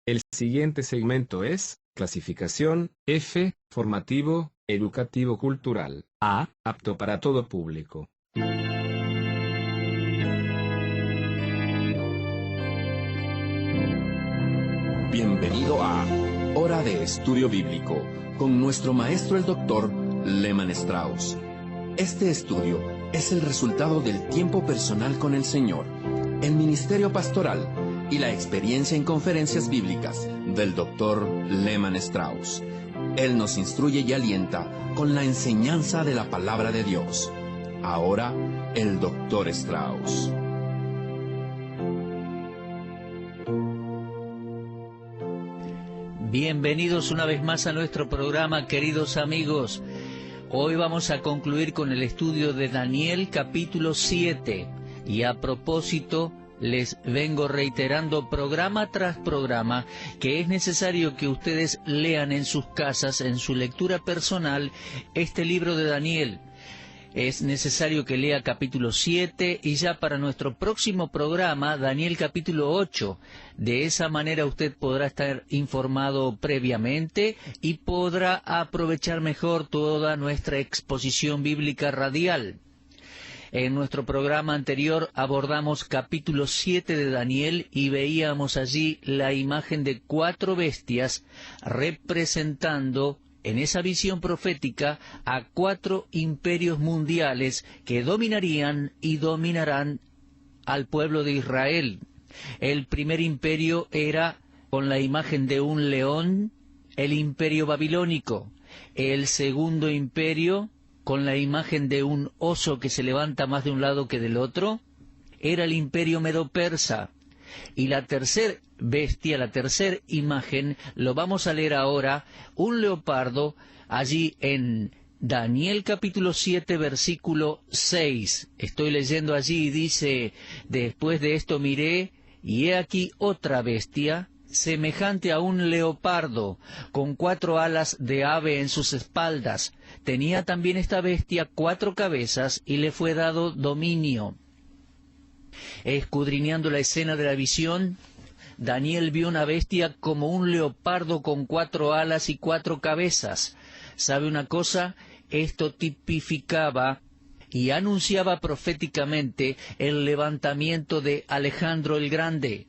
El siguiente segmento es clasificación F, formativo, educativo cultural. A, apto para todo público. Bienvenido a Hora de Estudio Bíblico, con nuestro maestro el Dr. Lehman Strauss. Este estudio es el resultado del tiempo personal con el Señor, el ministerio pastoral y la experiencia en conferencias bíblicas del Dr. Lehman Strauss. Él nos instruye y alienta con la enseñanza de la palabra de Dios. Ahora, el Dr. Strauss. Bienvenidos una vez más a nuestro programa, queridos amigos. Hoy vamos a concluir con el estudio de Daniel capítulo 7. Y a propósito, les vengo reiterando programa tras programa que es necesario que ustedes lean en sus casas, en su lectura personal, este libro de Daniel. Es necesario que lea capítulo 7 y ya para nuestro próximo programa, Daniel capítulo 8. De esa manera usted podrá estar informado previamente y podrá aprovechar mejor toda nuestra exposición bíblica radial. En nuestro programa anterior abordamos capítulo 7 de Daniel y veíamos allí la imagen de 4 bestias representando en esa visión profética a 4 imperios mundiales que dominarían y dominarán al pueblo de Israel. El primer imperio era con la imagen de un león, el imperio babilónico. El segundo imperio, con la imagen de un oso que se levanta más de un lado que del otro, era el imperio medo-persa. Y la tercera bestia, la tercera imagen, lo vamos a leer ahora, un leopardo, allí en Daniel capítulo 7, versículo 6. Estoy leyendo allí y dice: después de esto miré, y he aquí otra bestia, semejante a un leopardo, con 4 alas de ave en sus espaldas. Tenía también esta bestia 4 cabezas, y le fue dado dominio. Escudriñando la escena de la visión, Daniel vio una bestia como un leopardo con 4 alas y 4 cabezas. ¿Sabe una cosa? Esto tipificaba y anunciaba proféticamente el levantamiento de Alejandro el Grande.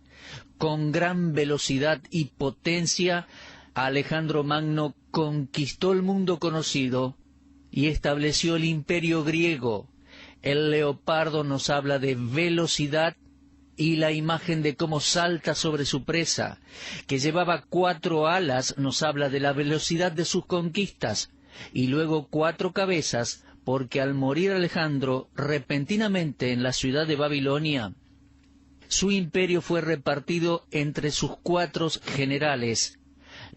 Con gran velocidad y potencia, Alejandro Magno conquistó el mundo conocido y estableció el imperio griego. El leopardo nos habla de velocidad y la imagen de cómo salta sobre su presa. Que llevaba 4 alas nos habla de la velocidad de sus conquistas. Y luego 4 cabezas, porque al morir Alejandro repentinamente en la ciudad de Babilonia, su imperio fue repartido entre sus 4 generales.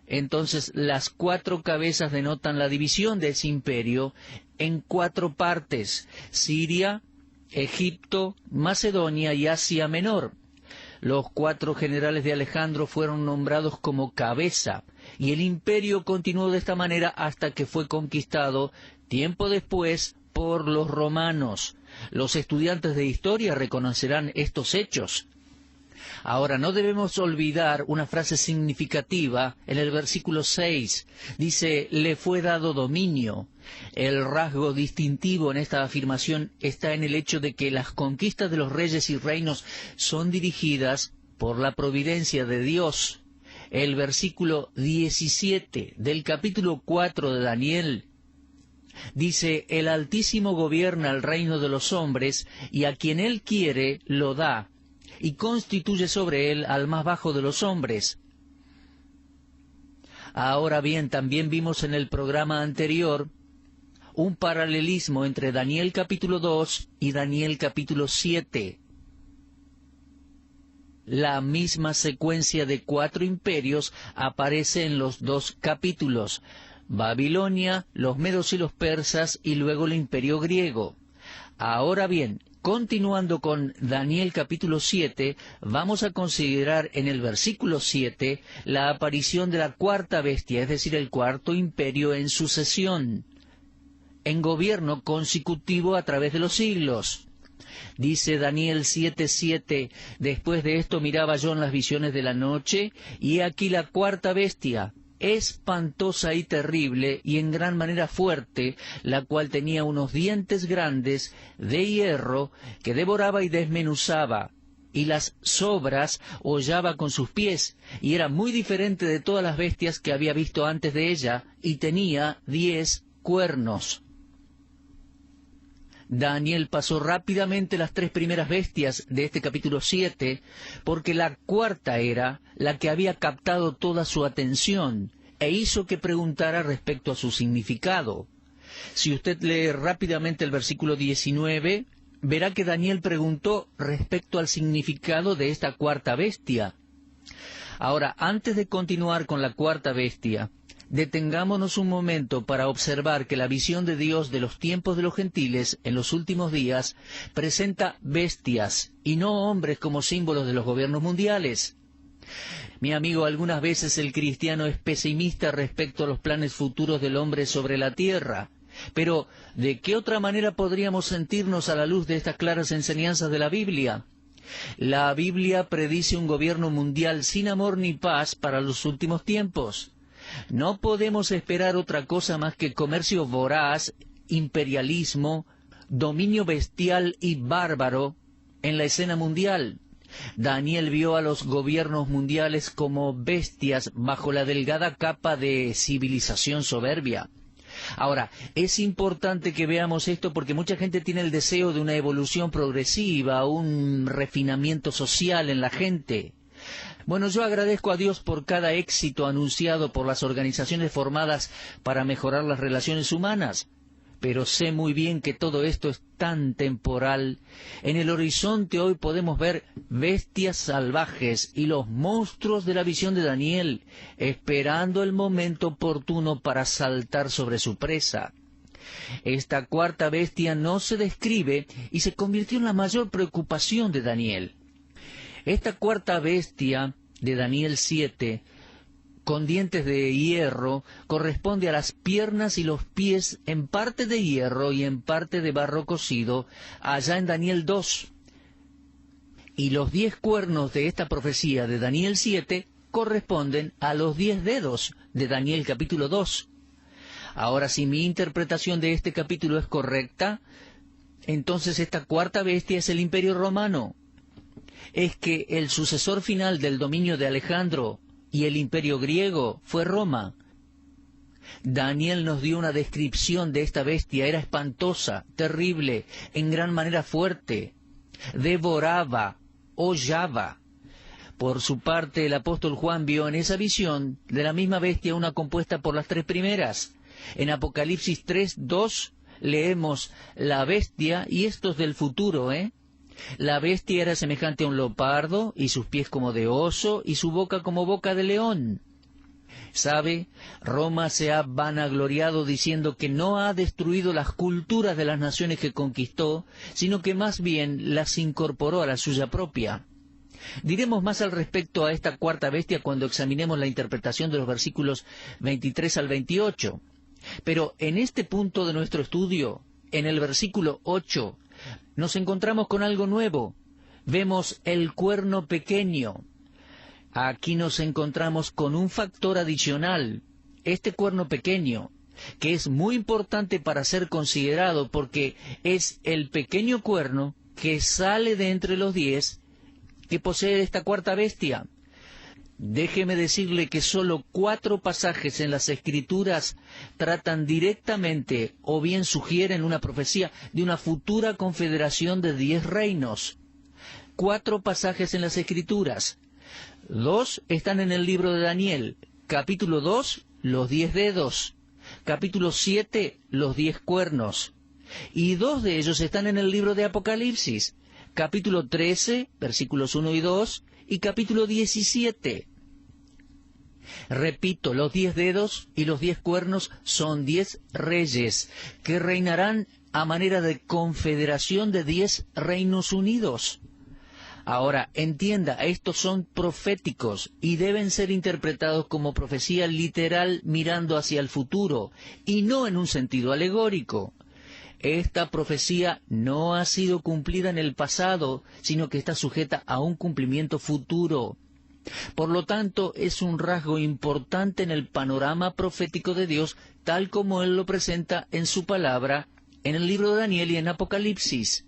Entonces las 4 cabezas denotan la división de ese imperio en 4 partes: Siria, Egipto, Macedonia y Asia Menor. Los 4 generales de Alejandro fueron nombrados como cabeza, y el imperio continuó de esta manera hasta que fue conquistado tiempo después por los romanos. Los estudiantes de historia reconocerán estos hechos. Ahora, no debemos olvidar una frase significativa en el versículo 6. Dice, le fue dado dominio. El rasgo distintivo en esta afirmación está en el hecho de que las conquistas de los reyes y reinos son dirigidas por la providencia de Dios. El versículo 17 del capítulo 4 de Daniel dice, el Altísimo gobierna el reino de los hombres, y a quien él quiere lo da, y constituye sobre él al más bajo de los hombres. Ahora bien, también vimos en el programa anterior un paralelismo entre Daniel capítulo 2 y Daniel capítulo 7. La misma secuencia de 4 imperios aparece en los 2 capítulos: Babilonia, los medos y los persas, y luego el imperio griego. Ahora bien, continuando con Daniel capítulo 7, vamos a considerar en el versículo 7 la aparición de la 4ª bestia, es decir, el 4º imperio en sucesión, en gobierno consecutivo a través de los siglos. Dice Daniel 7:7, después de esto miraba yo en las visiones de la noche, y he aquí la cuarta bestia, espantosa y terrible, y en gran manera fuerte, la cual tenía unos dientes grandes de hierro, que devoraba y desmenuzaba, y las sobras hollaba con sus pies, y era muy diferente de todas las bestias que había visto antes de ella, y tenía 10 cuernos. Daniel pasó rápidamente las 3 primeras bestias de este capítulo 7, porque la cuarta era la que había captado toda su atención, e hizo que preguntara respecto a su significado. Si usted lee rápidamente el versículo 19, verá que Daniel preguntó respecto al significado de esta cuarta bestia. Ahora, antes de continuar con la cuarta bestia, detengámonos un momento para observar que la visión de Dios de los tiempos de los gentiles en los últimos días presenta bestias y no hombres como símbolos de los gobiernos mundiales. Mi amigo, algunas veces el cristiano es pesimista respecto a los planes futuros del hombre sobre la tierra. Pero, ¿de qué otra manera podríamos sentirnos a la luz de estas claras enseñanzas de la Biblia? La Biblia predice un gobierno mundial sin amor ni paz para los últimos tiempos. No podemos esperar otra cosa más que comercio voraz, imperialismo, dominio bestial y bárbaro en la escena mundial. Daniel vio a los gobiernos mundiales como bestias bajo la delgada capa de civilización soberbia. Ahora, es importante que veamos esto porque mucha gente tiene el deseo de una evolución progresiva, un refinamiento social en la gente. Bueno, yo agradezco a Dios por cada éxito anunciado por las organizaciones formadas para mejorar las relaciones humanas, pero sé muy bien que todo esto es tan temporal. En el horizonte hoy podemos ver bestias salvajes y los monstruos de la visión de Daniel, esperando el momento oportuno para saltar sobre su presa. Esta cuarta bestia no se describe y se convirtió en la mayor preocupación de Daniel. Esta cuarta bestia de Daniel 7, con dientes de hierro, corresponde a las piernas y los pies en parte de hierro y en parte de barro cocido, allá en Daniel 2. Y los 10 cuernos de esta profecía de Daniel 7 corresponden a los 10 dedos de Daniel capítulo 2. Ahora, si mi interpretación de este capítulo es correcta, entonces esta cuarta bestia es el Imperio Romano. Es que el sucesor final del dominio de Alejandro y el imperio griego fue Roma. Daniel nos dio una descripción de esta bestia. Era espantosa, terrible, en gran manera fuerte. Devoraba, hollaba. Por su parte, el apóstol Juan vio en esa visión de la misma bestia una compuesta por las 3 primeras. En Apocalipsis 3:2 leemos la bestia, y esto es del futuro, La bestia era semejante a un leopardo, y sus pies como de oso, y su boca como boca de león. ¿Sabe? Roma se ha vanagloriado diciendo que no ha destruido las culturas de las naciones que conquistó, sino que más bien las incorporó a la suya propia. Diremos más al respecto a esta cuarta bestia cuando examinemos la interpretación de los versículos 23 al 28. Pero en este punto de nuestro estudio, en el versículo 8, nos encontramos con algo nuevo. Vemos el cuerno pequeño. Aquí nos encontramos con un factor adicional, este cuerno pequeño, que es muy importante para ser considerado porque es el pequeño cuerno que sale de entre los 10 que posee esta cuarta bestia. Déjeme decirle que solo 4 pasajes en las Escrituras tratan directamente o bien sugieren una profecía de una futura confederación de 10 reinos. 4 pasajes en las Escrituras. 2 están en el libro de Daniel. Capítulo 2, los 10 dedos. Capítulo 7, los 10 cuernos. Y 2 de ellos están en el libro de Apocalipsis. Capítulo 13, versículos 1 y 2, y capítulo 17. Repito, los 10 dedos y los 10 cuernos son 10 reyes que reinarán a manera de confederación de 10 reinos unidos. Ahora, entienda, estos son proféticos y deben ser interpretados como profecía literal mirando hacia el futuro y no en un sentido alegórico. esta profecía no ha sido cumplida en el pasado, sino que está sujeta a un cumplimiento futuro. Por lo tanto, es un rasgo importante en el panorama profético de Dios, tal como Él lo presenta en su palabra, en el libro de Daniel y en Apocalipsis.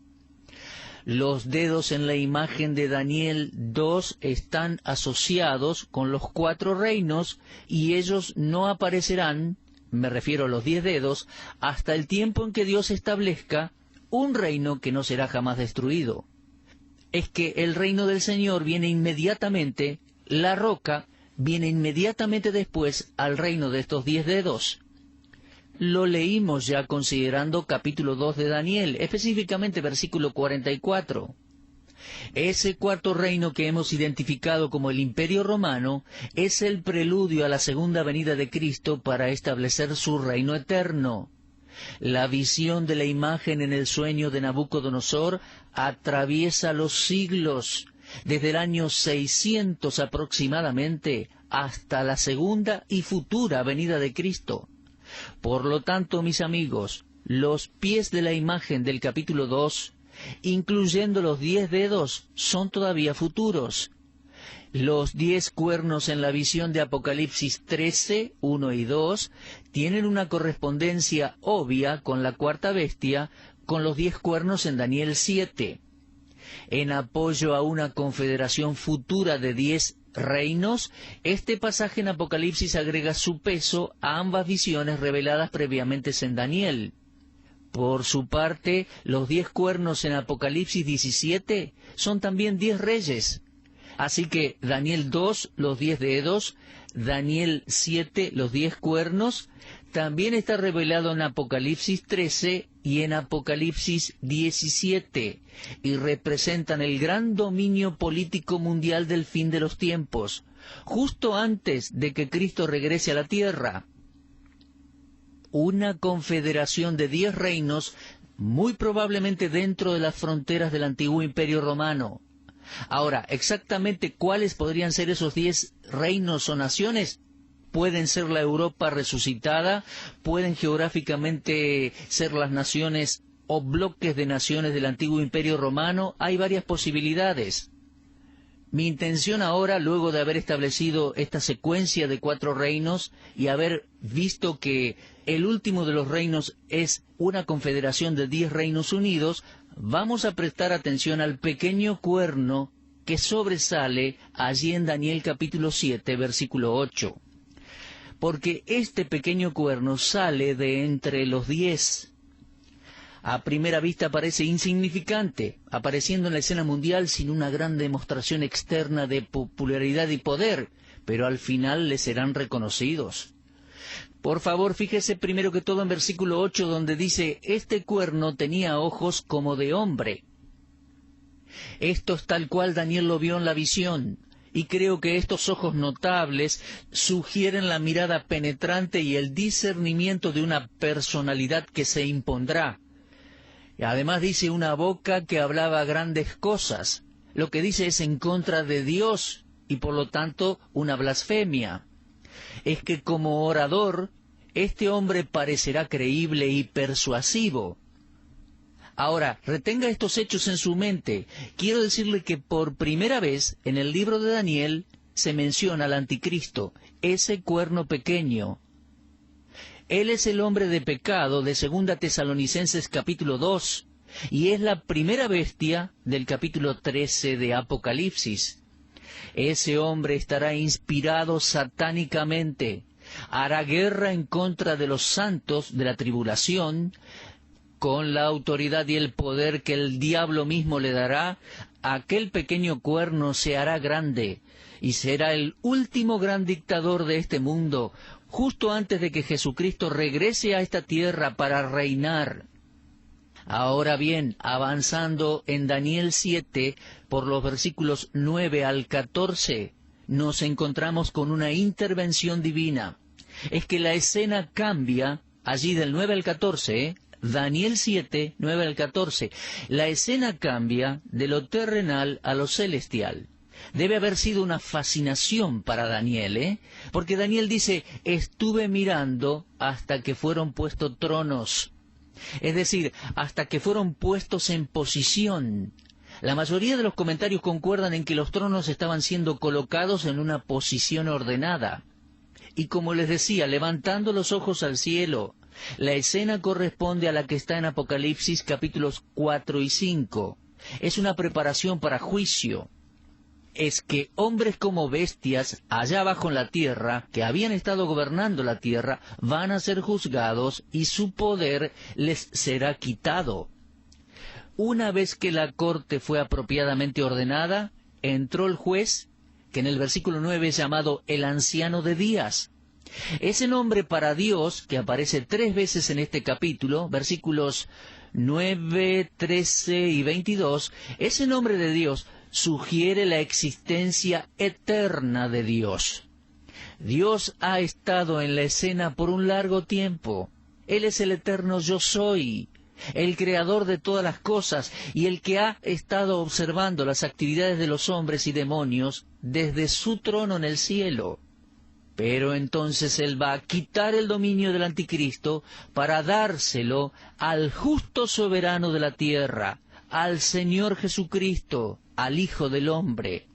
Los dedos en la imagen de Daniel 2 están asociados con los 4 reinos, y ellos no aparecerán, me refiero a los 10 dedos, hasta el tiempo en que Dios establezca un reino que no será jamás destruido. Es que el reino del Señor viene inmediatamente, la roca viene inmediatamente después al reino de estos 10 dedos. Lo leímos ya considerando capítulo 2 de Daniel, específicamente versículo 44. Ese cuarto reino que hemos identificado como el Imperio Romano es el preludio a la segunda venida de Cristo para establecer su reino eterno. La visión de la imagen en el sueño de Nabucodonosor atraviesa los siglos, desde el año 600 aproximadamente hasta la segunda y futura venida de Cristo. Por lo tanto, mis amigos, los pies de la imagen del capítulo 2, incluyendo los 10 dedos, son todavía futuros. Los 10 cuernos en la visión de Apocalipsis 13, 1 y 2, tienen una correspondencia obvia con la cuarta bestia, con los 10 cuernos en Daniel 7. En apoyo a una confederación futura de 10 reinos, este pasaje en Apocalipsis agrega su peso a ambas visiones reveladas previamente en Daniel. Por su parte, los 10 cuernos en Apocalipsis 17 son también 10 reyes. Así que Daniel 2, los 10 dedos, Daniel 7, los 10 cuernos, también está revelado en Apocalipsis 13 y en Apocalipsis 17, y representan el gran dominio político mundial del fin de los tiempos, justo antes de que Cristo regrese a la tierra. Una confederación de 10 reinos, muy probablemente dentro de las fronteras del antiguo Imperio Romano. Ahora, exactamente cuáles podrían ser esos 10 reinos o naciones. Pueden ser la Europa resucitada, pueden geográficamente ser las naciones o bloques de naciones del antiguo Imperio Romano. Hay varias posibilidades. Mi intención ahora, luego de haber establecido esta secuencia de 4 reinos y haber visto que el último de los reinos es una confederación de 10 reinos unidos, vamos a prestar atención al pequeño cuerno que sobresale allí en Daniel capítulo 7, versículo 8. Porque este pequeño cuerno sale de entre los 10. A primera vista parece insignificante, apareciendo en la escena mundial sin una gran demostración externa de popularidad y poder, pero al final le serán reconocidos. Por favor, fíjese primero que todo en versículo 8, donde dice, este cuerno tenía ojos como de hombre. Esto es tal cual Daniel lo vio en la visión, y creo que estos ojos notables sugieren la mirada penetrante y el discernimiento de una personalidad que se impondrá. Además dice una boca que hablaba grandes cosas. Lo que dice es en contra de Dios y por lo tanto una blasfemia. Es que como orador, este hombre parecerá creíble y persuasivo. Ahora, retenga estos hechos en su mente. Quiero decirle que por primera vez en el libro de Daniel se menciona al anticristo, ese cuerno pequeño. Él es el hombre de pecado de 2 Tesalonicenses capítulo 2, y es la primera bestia del capítulo 13 de Apocalipsis. Ese hombre estará inspirado satánicamente, hará guerra en contra de los santos de la tribulación, con la autoridad y el poder que el diablo mismo le dará. Aquel pequeño cuerno se hará grande, y será el último gran dictador de este mundo, justo antes de que Jesucristo regrese a esta tierra para reinar. Ahora bien, avanzando en Daniel 7, por los versículos 9 al 14, nos encontramos con una intervención divina. Es que la escena cambia, allí del 9 al 14, Daniel 7, 9 al 14, la escena cambia de lo terrenal a lo celestial. Debe haber sido una fascinación para Daniel, porque Daniel dice, estuve mirando hasta que fueron puestos tronos. Es decir, hasta que fueron puestos en posición. La mayoría de los comentarios concuerdan en que los tronos estaban siendo colocados en una posición ordenada. Y como les decía, levantando los ojos al cielo, la escena corresponde a la que está en Apocalipsis capítulos 4 y 5. Es una preparación para juicio. Es que hombres como bestias allá abajo en la tierra, que habían estado gobernando la tierra, van a ser juzgados y su poder les será quitado. Una vez que la corte fue apropiadamente ordenada, entró el juez, que en el versículo 9 es llamado el anciano de días. Ese nombre para Dios, que aparece 3 veces en este capítulo, versículos 9, 13 y 22, ese nombre de Dios sugiere la existencia eterna de Dios. Dios ha estado en la escena por un largo tiempo. Él es el eterno yo soy, el creador de todas las cosas y el que ha estado observando las actividades de los hombres y demonios desde su trono en el cielo. Pero entonces Él va a quitar el dominio del anticristo para dárselo al justo soberano de la tierra, al Señor Jesucristo, al Hijo del Hombre.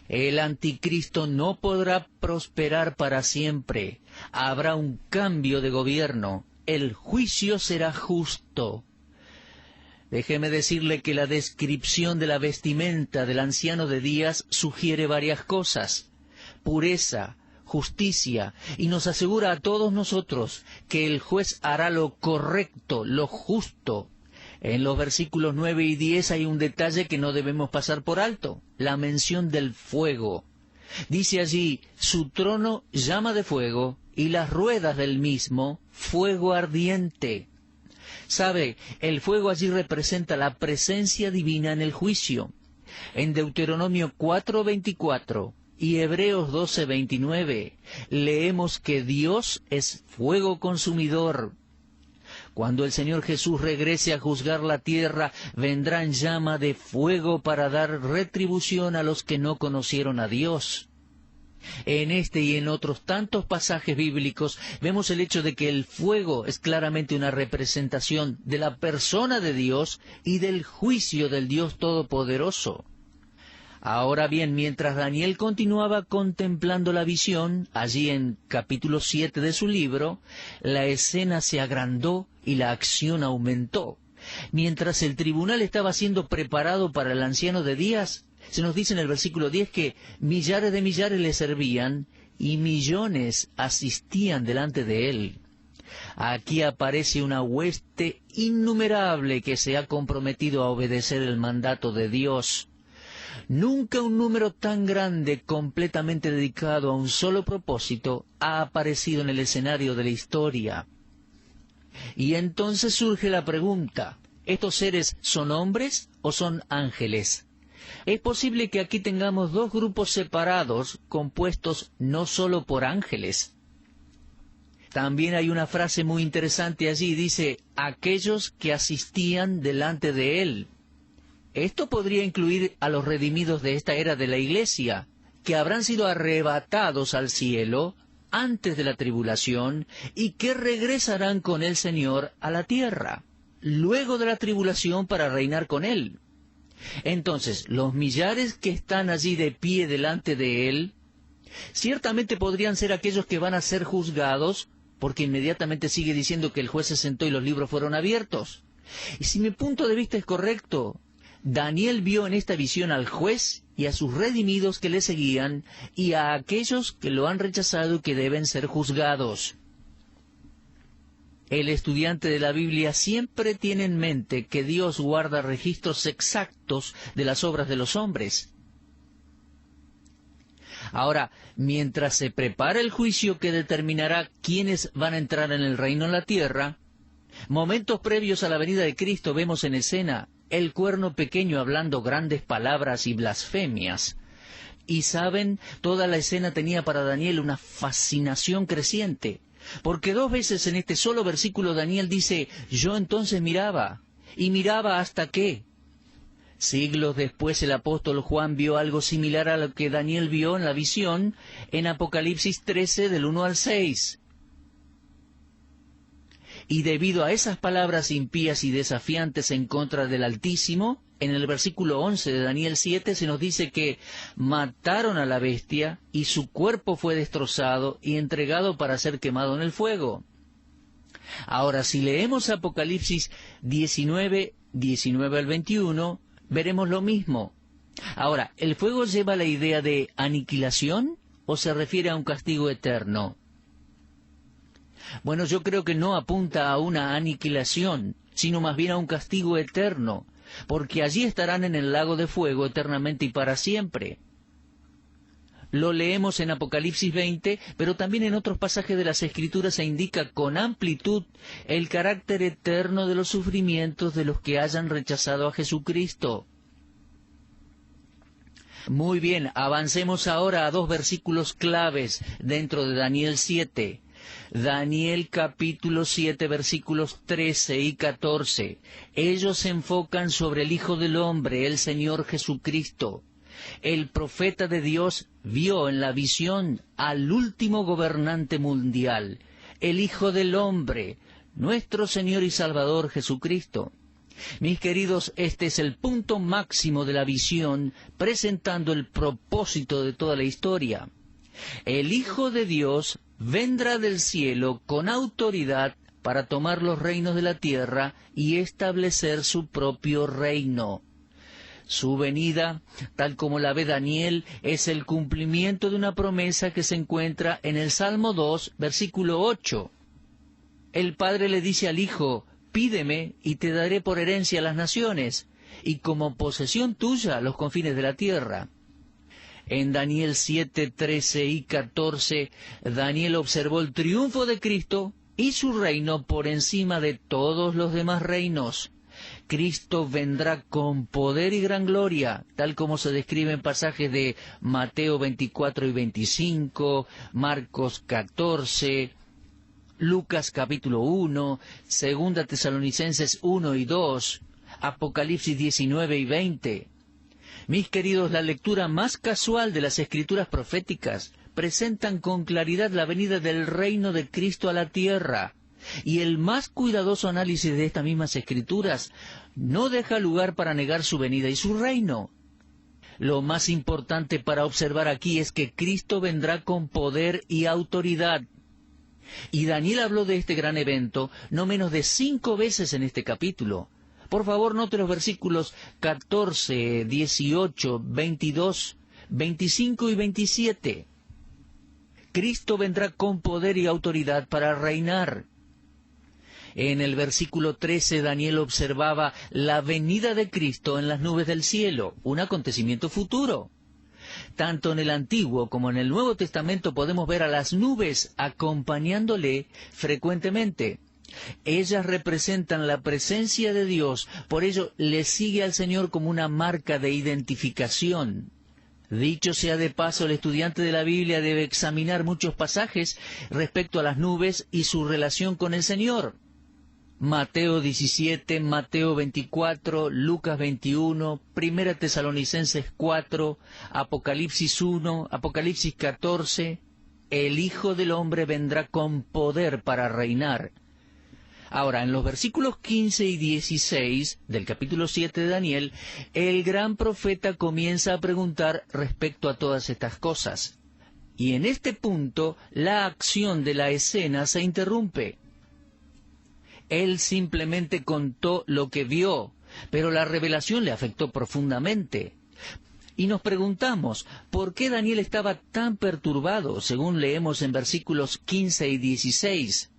El anticristo no podrá prosperar para siempre. Habrá un cambio de gobierno. El juicio será justo. Déjeme decirle que la descripción de la vestimenta del anciano de días sugiere varias cosas. Pureza, justicia, y nos asegura a todos nosotros que el juez hará lo correcto, lo justo. En los versículos 9 y 10 hay un detalle que no debemos pasar por alto, la mención del fuego. Dice allí, su trono llama de fuego, y las ruedas del mismo, fuego ardiente. ¿Sabe? El fuego allí representa la presencia divina en el juicio. En Deuteronomio 4:24 y Hebreos 12:29 leemos que Dios es fuego consumidor. Cuando el Señor Jesús regrese a juzgar la tierra, vendrá en llama de fuego para dar retribución a los que no conocieron a Dios. En este y en otros tantos pasajes bíblicos vemos el hecho de que el fuego es claramente una representación de la persona de Dios y del juicio del Dios Todopoderoso. Ahora bien, mientras Daniel continuaba contemplando la visión, allí en capítulo 7 de su libro, la escena se agrandó y la acción aumentó. Mientras el tribunal estaba siendo preparado para el anciano de días, se nos dice en el versículo 10 que millares de millares le servían y millones asistían delante de él. Aquí aparece una hueste innumerable que se ha comprometido a obedecer el mandato de Dios. Nunca un número tan grande, completamente dedicado a un solo propósito, ha aparecido en el escenario de la historia. Y entonces surge la pregunta, ¿estos seres son hombres o son ángeles? Es posible que aquí tengamos dos grupos separados, compuestos no solo por ángeles. También hay una frase muy interesante allí, dice, aquellos que asistían delante de él. Esto podría incluir a los redimidos de esta era de la Iglesia, que habrán sido arrebatados al cielo antes de la tribulación y que regresarán con el Señor a la tierra, luego de la tribulación para reinar con Él. Entonces, los millares que están allí de pie delante de Él, ciertamente podrían ser aquellos que van a ser juzgados, porque inmediatamente sigue diciendo que el juez se sentó y los libros fueron abiertos. Y si mi punto de vista es correcto, Daniel vio en esta visión al juez y a sus redimidos que le seguían y a aquellos que lo han rechazado y que deben ser juzgados. El estudiante de la Biblia siempre tiene en mente que Dios guarda registros exactos de las obras de los hombres. Ahora, mientras se prepara el juicio que determinará quiénes van a entrar en el reino en la tierra, momentos previos a la venida de Cristo vemos en escena el cuerno pequeño hablando grandes palabras y blasfemias. Y saben, toda la escena tenía para Daniel una fascinación creciente, porque 2 veces en este solo versículo Daniel dice, yo entonces miraba, y miraba hasta qué. Siglos después el apóstol Juan vio algo similar a lo que Daniel vio en la visión en Apocalipsis 13 del 1 al 6. Y debido a esas palabras impías y desafiantes en contra del Altísimo, en el versículo 11 de Daniel 7 se nos dice que mataron a la bestia y su cuerpo fue destrozado y entregado para ser quemado en el fuego. Ahora, si leemos Apocalipsis 19, 19 al 21, veremos lo mismo. Ahora, ¿el fuego lleva la idea de aniquilación o se refiere a un castigo eterno? Bueno, yo creo que no apunta a una aniquilación, sino más bien a un castigo eterno, porque allí estarán en el lago de fuego eternamente y para siempre. Lo leemos en Apocalipsis 20, pero también en otros pasajes de las Escrituras se indica con amplitud el carácter eterno de los sufrimientos de los que hayan rechazado a Jesucristo. Muy bien, avancemos ahora a 2 versículos claves dentro de Daniel 7. Daniel capítulo 7 versículos 13 y 14. Ellos se enfocan sobre el Hijo del Hombre, el Señor Jesucristo. El profeta de Dios vio en la visión al último gobernante mundial, el Hijo del Hombre, nuestro Señor y Salvador Jesucristo. Mis queridos, este es el punto máximo de la visión, presentando el propósito de toda la historia. El Hijo de Dios vendrá del cielo con autoridad para tomar los reinos de la tierra y establecer su propio reino. Su venida, tal como la ve Daniel, es el cumplimiento de una promesa que se encuentra en el Salmo 2, versículo 8. El Padre le dice al Hijo: pídeme y te daré por herencia las naciones, y como posesión tuya los confines de la tierra. En Daniel 7, 13 y 14, Daniel observó el triunfo de Cristo y su reino por encima de todos los demás reinos. Cristo vendrá con poder y gran gloria, tal como se describe en pasajes de Mateo 24 y 25, Marcos 14, Lucas capítulo 1, 2 Tesalonicenses 1 y 2, Apocalipsis 19 y 20. Mis queridos, la lectura más casual de las Escrituras proféticas presentan con claridad la venida del reino de Cristo a la tierra, y el más cuidadoso análisis de estas mismas Escrituras no deja lugar para negar su venida y su reino. Lo más importante para observar aquí es que Cristo vendrá con poder y autoridad. Y Daniel habló de este gran evento no menos de 5 veces en este capítulo. Por favor, note los versículos 14, 18, 22, 25 y 27. Cristo vendrá con poder y autoridad para reinar. En el versículo 13, Daniel observaba la venida de Cristo en las nubes del cielo, un acontecimiento futuro. Tanto en el Antiguo como en el Nuevo Testamento podemos ver a las nubes acompañándole frecuentemente. Ellas representan la presencia de Dios, por ello le sigue al Señor como una marca de identificación. Dicho sea de paso, el estudiante de la Biblia debe examinar muchos pasajes respecto a las nubes y su relación con el Señor. Mateo 17, Mateo 24, Lucas 21, 1 Tesalonicenses 4, Apocalipsis 1, Apocalipsis 14, el Hijo del Hombre vendrá con poder para reinar. Ahora, en los versículos 15 y 16 del capítulo 7 de Daniel, el gran profeta comienza a preguntar respecto a todas estas cosas. Y en este punto, la acción de la escena se interrumpe. Él simplemente contó lo que vio, pero la revelación le afectó profundamente. Y nos preguntamos, ¿por qué Daniel estaba tan perturbado, según leemos en versículos 15 y 16?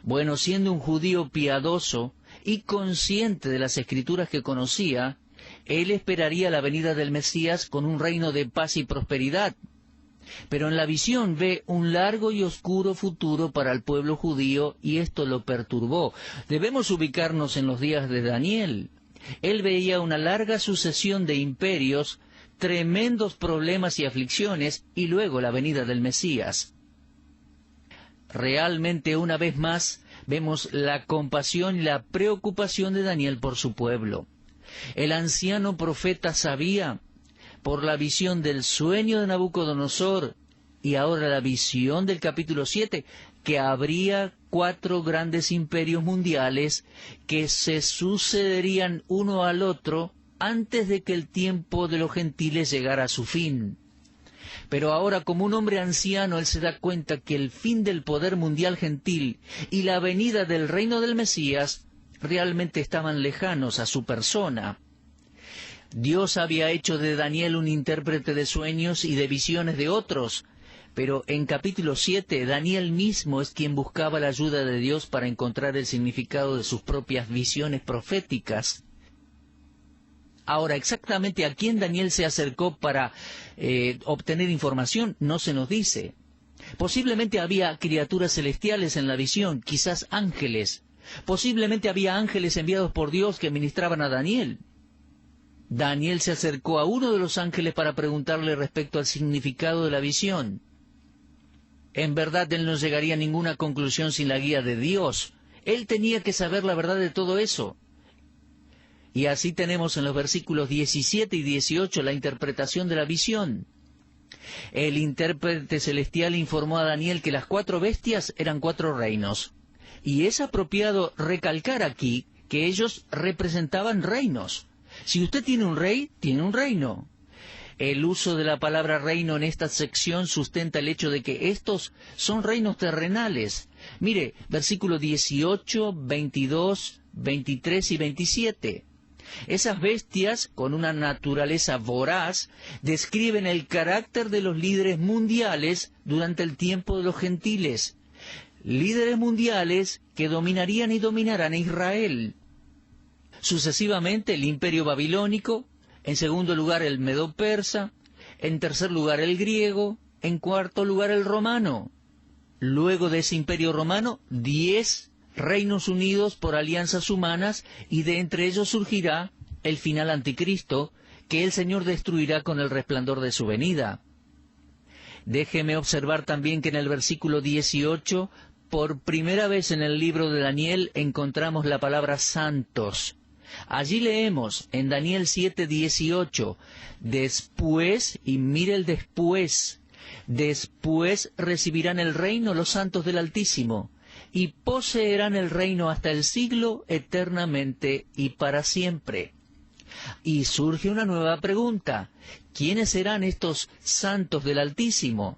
Bueno, siendo un judío piadoso y consciente de las Escrituras que conocía, él esperaría la venida del Mesías con un reino de paz y prosperidad. Pero en la visión ve un largo y oscuro futuro para el pueblo judío y esto lo perturbó. Debemos ubicarnos en los días de Daniel. Él veía una larga sucesión de imperios, tremendos problemas y aflicciones y luego la venida del Mesías. Realmente, una vez más, vemos la compasión y la preocupación de Daniel por su pueblo. El anciano profeta sabía, por la visión del sueño de Nabucodonosor, y ahora la visión del capítulo 7, que habría 4 grandes imperios mundiales que se sucederían uno al otro antes de que el tiempo de los gentiles llegara a su fin. Pero ahora, como un hombre anciano, él se da cuenta que el fin del poder mundial gentil y la venida del reino del Mesías realmente estaban lejanos a su persona. Dios había hecho de Daniel un intérprete de sueños y de visiones de otros, pero en capítulo 7 Daniel mismo es quien buscaba la ayuda de Dios para encontrar el significado de sus propias visiones proféticas. Ahora, exactamente a quién Daniel se acercó para obtener información no se nos dice. Posiblemente había criaturas celestiales en la visión, quizás ángeles. Posiblemente había ángeles enviados por Dios que ministraban a Daniel. Daniel se acercó a uno de los ángeles para preguntarle respecto al significado de la visión. En verdad, él no llegaría a ninguna conclusión sin la guía de Dios. Él tenía que saber la verdad de todo eso. Y así tenemos en los versículos 17 y 18 la interpretación de la visión. El intérprete celestial informó a Daniel que las 4 bestias eran 4 reinos. Y es apropiado recalcar aquí que ellos representaban reinos. Si usted tiene un rey, tiene un reino. El uso de la palabra reino en esta sección sustenta el hecho de que estos son reinos terrenales. Mire, versículos 18, 22, 23 y 27. Esas bestias, con una naturaleza voraz, describen el carácter de los líderes mundiales durante el tiempo de los gentiles. Líderes mundiales que dominarían y dominarán a Israel. Sucesivamente el imperio babilónico, en segundo lugar el medo-persa, en tercer lugar el griego, en cuarto lugar el romano. Luego de ese imperio romano, 10 reinos unidos por alianzas humanas, y de entre ellos surgirá el final anticristo, que el Señor destruirá con el resplandor de su venida. Déjeme observar también que en el versículo 18, por primera vez en el libro de Daniel, encontramos la palabra santos. Allí leemos en Daniel 7:18, después, y mire el después recibirán el reino los santos del Altísimo, y poseerán el reino hasta el siglo, eternamente y para siempre. Y surge una nueva pregunta: ¿quiénes serán estos santos del Altísimo?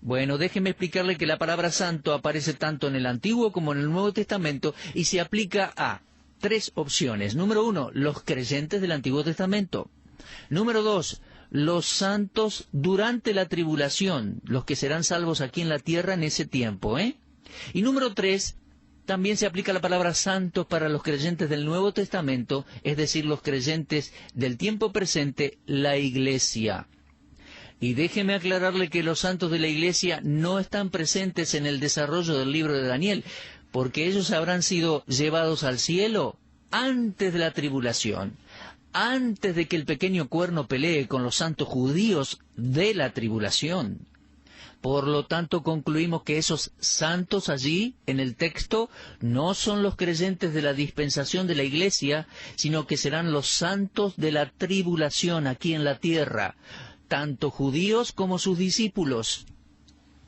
Bueno, déjeme explicarle que la palabra santo aparece tanto en el Antiguo como en el Nuevo Testamento y se aplica a 3 opciones. Número 1, los creyentes del Antiguo Testamento. Número 2, los santos durante la tribulación, los que serán salvos aquí en la tierra en ese tiempo, Y número 3, también se aplica la palabra santos para los creyentes del Nuevo Testamento, es decir, los creyentes del tiempo presente, la Iglesia. Y déjeme aclararle que los santos de la Iglesia no están presentes en el desarrollo del libro de Daniel, porque ellos habrán sido llevados al cielo antes de la tribulación, antes de que el pequeño cuerno pelee con los santos judíos de la tribulación. Por lo tanto, concluimos que esos santos allí, en el texto, no son los creyentes de la dispensación de la Iglesia, sino que serán los santos de la tribulación aquí en la tierra, tanto judíos como sus discípulos.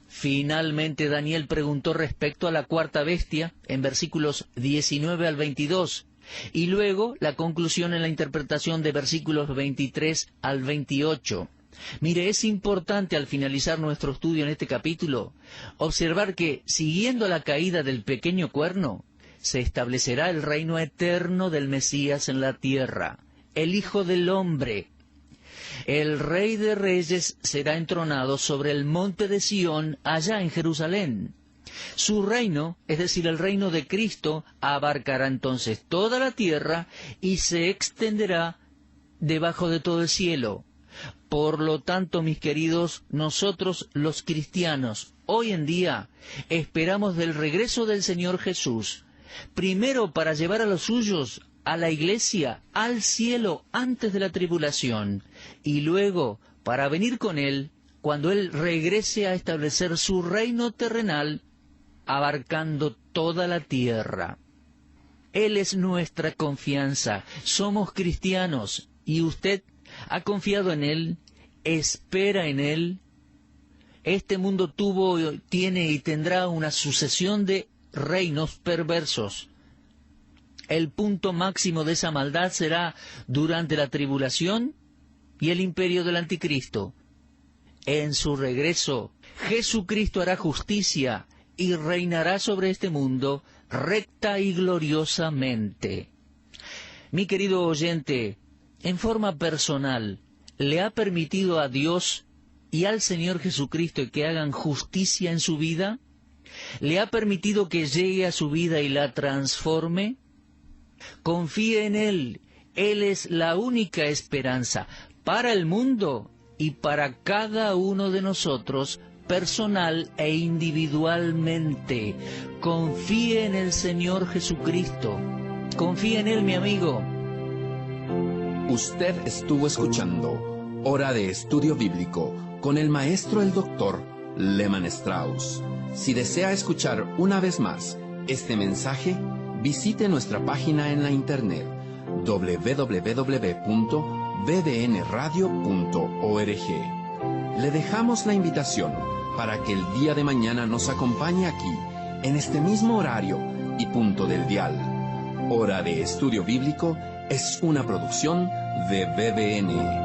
Finalmente, Daniel preguntó respecto a la 4ª bestia, en versículos 19 al 22, y luego la conclusión en la interpretación de versículos 23 al 28. Mire, es importante al finalizar nuestro estudio en este capítulo, observar que, siguiendo la caída del pequeño cuerno, se establecerá el reino eterno del Mesías en la tierra, el Hijo del Hombre. El Rey de Reyes será entronado sobre el monte de Sión, allá en Jerusalén. Su reino, es decir, el reino de Cristo, abarcará entonces toda la tierra y se extenderá debajo de todo el cielo. Por lo tanto, mis queridos, nosotros los cristianos, hoy en día, esperamos del regreso del Señor Jesús, primero para llevar a los suyos, a la iglesia, al cielo antes de la tribulación, y luego para venir con Él cuando Él regrese a establecer su reino terrenal, abarcando toda la tierra. Él es nuestra confianza, somos cristianos, y usted ha confiado en Él, espera en Él, Este mundo tuvo, tiene y tendrá una sucesión de reinos perversos. El punto máximo de esa maldad será durante la tribulación y el imperio del anticristo. En su regreso, Jesucristo hará justicia y reinará sobre este mundo recta y gloriosamente. Mi querido oyente, en forma personal, ¿le ha permitido a Dios y al Señor Jesucristo que hagan justicia en su vida? ¿Le ha permitido que llegue a su vida y la transforme? Confíe en Él. Él es la única esperanza para el mundo y para cada uno de nosotros, personal e individualmente. Confíe en el Señor Jesucristo. Confíe en Él, mi amigo. Usted estuvo escuchando Hora de Estudio Bíblico con el maestro el doctor Lehmann Strauss. Si desea escuchar una vez más este mensaje, visite nuestra página en la internet www.bbnradio.org. Le dejamos la invitación para que el día de mañana nos acompañe aquí, en este mismo horario y punto del dial. Hora de Estudio Bíblico es una producción de BBN.